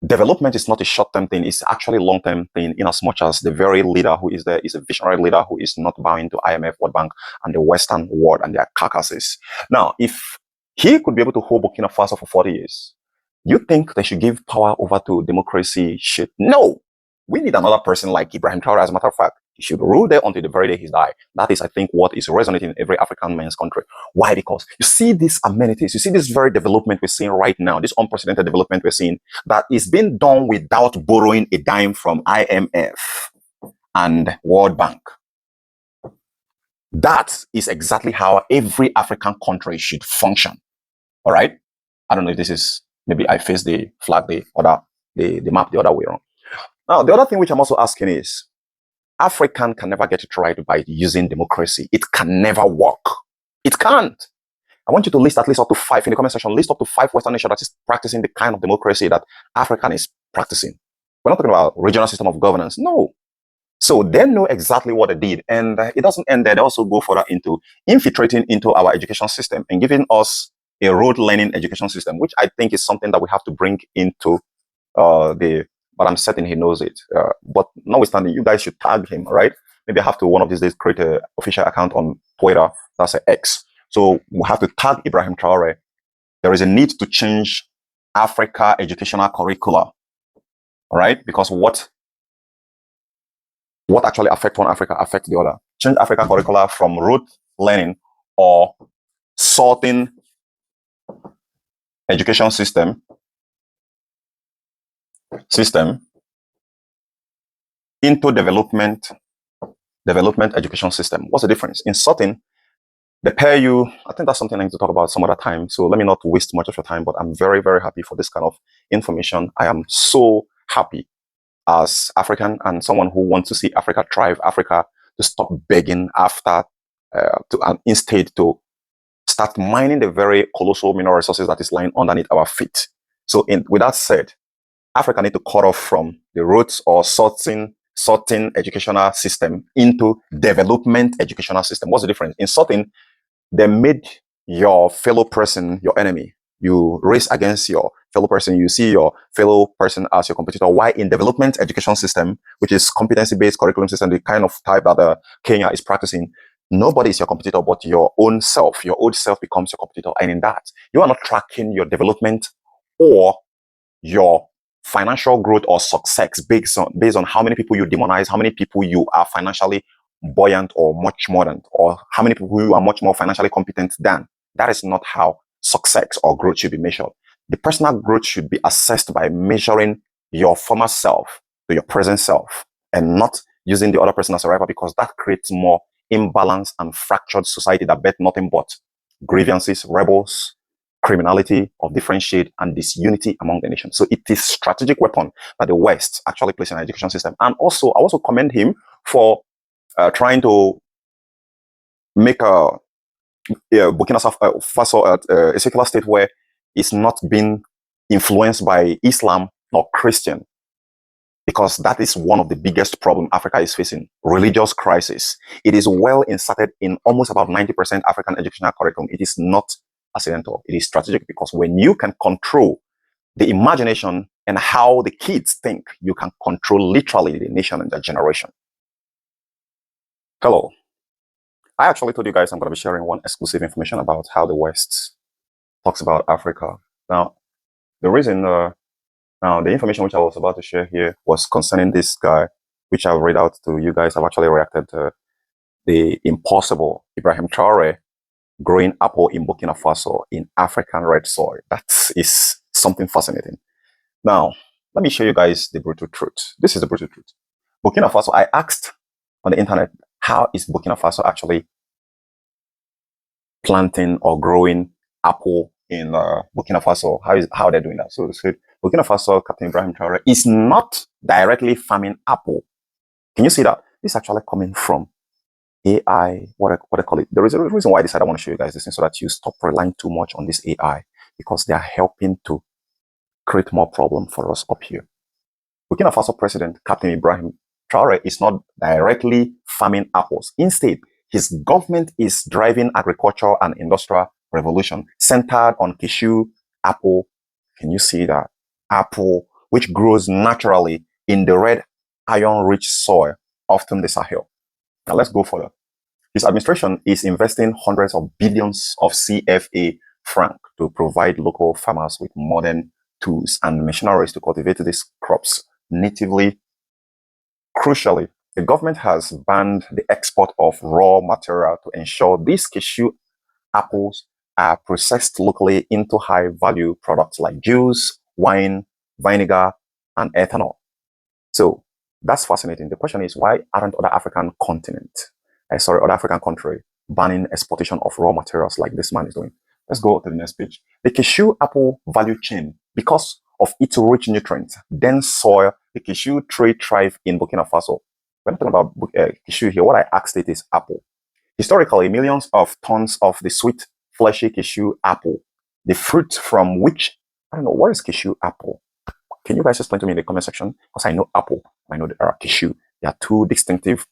development is not a short-term thing. It's actually a long-term thing, in as much as the very leader who is there is a visionary leader who is not bowing to IMF, World Bank, and the Western world and their carcasses. Now, if he could be able to hold Burkina Faso for 40 years, you think they should give power over to democracy? No. We need another person like Ibrahim Traore. As a matter of fact, he should rule there until the very day he dies. That is, I think, what is resonating in every African man's country. Why? Because you see these amenities, you see this very development we're seeing right now, this unprecedented development we're seeing, that is being done without borrowing a dime from IMF and World Bank. That is exactly how every African country should function. All right. I don't know if this is, maybe I face the flag, the map the other way around. Now, the other thing which I'm also asking is, African can never get it right by using democracy. It can never work. It can't. I want you to list at least up to 5 in the comment section. List up to 5 Western nations that is practicing the kind of democracy that African is practicing. We're not talking about regional system of governance. No. So they know exactly what they did. And it doesn't end there. They also go further into infiltrating into our education system and giving us a rote learning education system, which I think is something that we have to bring into but I'm certain he knows it. But notwithstanding, you guys should tag him, right? Maybe I have to one of these days create an official account on Twitter. That's an X. So we have to tag Ibrahim Traore. There is a need to change Africa educational curricula, all right? Because what actually affects one Africa affects the other. Change Africa curricula from rote learning or sorting education system into development education system. What's the difference? In sorting, they pair you, I think that's something I need to talk about some other time. So let me not waste much of your time, but I'm very, very happy for this kind of information. I am so happy as African and someone who wants to see Africa thrive, Africa to stop begging after, instead to start mining the very colossal mineral resources that is lying underneath our feet. So with that said, Africa need to cut off from the roots or sorting educational system into development educational system. What's the difference? In sorting, they made your fellow person your enemy. You race against your fellow person. You see your fellow person as your competitor. Why in development education system, which is competency-based curriculum system, the kind of type that Kenya is practicing, nobody is your competitor but your own self. Your old self becomes your competitor. And in that, you are not tracking your development or your financial growth or success based on how many people you demonize, how many people you are financially buoyant or much more than, or how many people you are much more financially competent than. That is not how success or growth should be measured. The personal growth should be assessed by measuring your former self to your present self and not using the other person as a rival, because that creates more imbalance and fractured society that bet nothing but grievances, rebels, criminality of different shade, and disunity among the nation. So it is strategic weapon that the West actually plays in our education system. And also, I also commend him for trying to make Burkina Faso a secular state where it's not being influenced by Islam nor Christian, because that is one of the biggest problems Africa is facing, religious crisis. It is well inserted in almost about 90% African educational curriculum. It is not accidental. It is strategic, because when you can control the imagination and how the kids think, you can control literally the nation and the generation. Hello. I actually told you guys I'm going to be sharing one exclusive information about how the West talks about Africa. Now, the reason, the information which I was about to share here was concerning this guy, which I'll read out to you guys. I've actually reacted to the impossible Ibrahim Traore growing apple in Burkina Faso in African red soil. That is something fascinating. Now, let me show you guys the brutal truth. This is the brutal truth. Burkina Faso, I asked on the internet, how is Burkina Faso actually planting or growing apple in Burkina Faso? How are they doing that? So they said, Burkina Faso, Captain Ibrahim Traoré, is not directly farming apple. Can you see that? This is actually coming from AI, what I call it. There is a reason why I decided I want to show you guys this, so that you stop relying too much on this AI, because they are helping to create more problem for us up here. Burkina Faso President Captain Ibrahim Traoré is not directly farming apples. Instead, his government is driving agricultural and industrial revolution centered on cashew, apple. Can you see that? Apple, which grows naturally in the red iron-rich soil, often the Sahel. Now let's go further. His administration is investing hundreds of billions of CFA franc to provide local farmers with modern tools and machineries to cultivate these crops natively. Crucially, the government has banned the export of raw material to ensure these cashew apples are processed locally into high-value products like juice, wine, vinegar, and ethanol. So that's fascinating. The question is, why aren't other African continents other African country banning exportation of raw materials like this man is doing. Let's go to the next page. The cashew apple value chain, because of its rich nutrients, dense soil, the cashew tree thrive in Burkina Faso. When I'm talking about cashew here, what I asked it is apple. Historically, millions of tons of the sweet, fleshy cashew apple, the fruit from which, I don't know, what is cashew apple? Can you guys explain to me in the comment section? Because I know apple, I know there are cashew. They are two distinctive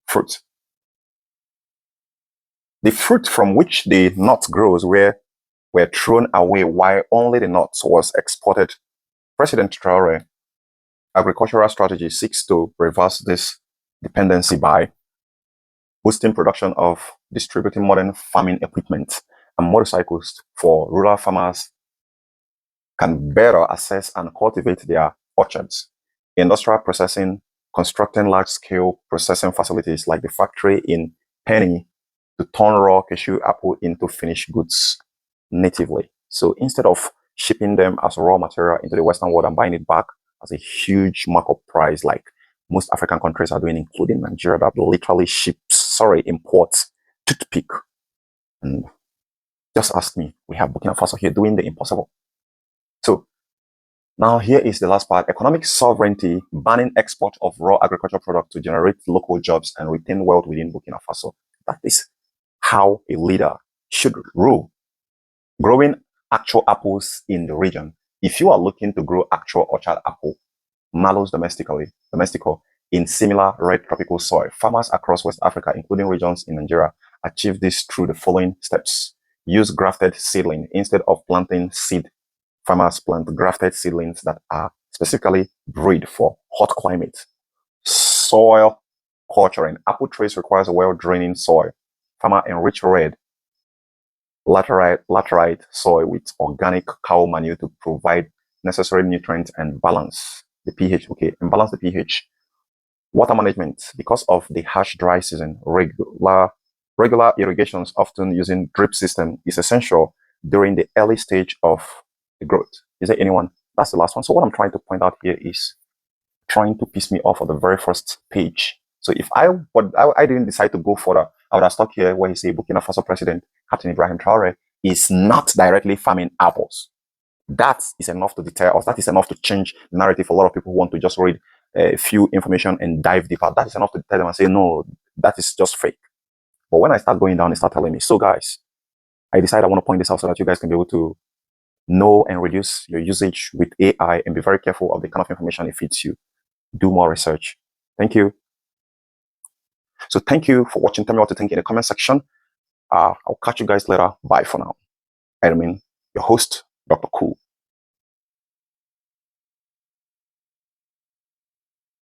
fruits. The fruit from which the nuts grows were thrown away while only the nuts was exported. President Traore agricultural strategy seeks to reverse this dependency by boosting production of distributing modern farming equipment and motorcycles for rural farmers can better assess and cultivate their orchards. Industrial processing, constructing large-scale processing facilities like the factory in Penny to turn raw cashew apple into finished goods natively. So instead of shipping them as raw material into the Western world and buying it back as a huge markup price like most African countries are doing, including Nigeria, that literally imports toothpick. And just ask me, we have Burkina Faso here doing the impossible. So now here is the last part: economic sovereignty, banning export of raw agricultural products to generate local jobs and retain wealth within Burkina Faso. That is how a leader should rule. Growing actual apples in the region. If you are looking to grow actual orchard apple, mallows domestico, in similar red tropical soil, farmers across West Africa, including regions in Nigeria, achieve this through the following steps. Use grafted seedling instead of planting seed. Farmers plant grafted seedlings that are specifically bred for hot climate. Soil culturing. Apple trees requires a well-draining soil. Farmer enrich red laterite soil with organic cow manure to provide necessary nutrients and balance the pH. Okay, and balance the pH. Water management. Because of the harsh dry season, regular irrigations, often using drip system, is essential during the early stage of the growth. Is there anyone? That's the last one. So what I'm trying to point out here is trying to piss me off on the very first page. So if I didn't decide to go further, I would have stuck here where he say Burkina Faso president, Captain Ibrahim Traore, is not directly farming apples. That is enough to deter us. That is enough to change the narrative for a lot of people who want to just read a few information and dive deeper. That is enough to deter them and say, no, that is just fake. But when I start going down, they start telling me. So guys, I decided I want to point this out so that you guys can be able to know and reduce your usage with AI and be very careful of the kind of information it feeds you. Do more research. Thank you. So thank you for watching. Tell me what you think in the comment section. I'll catch you guys later. Bye for now. I remain your host, Dr. Cool.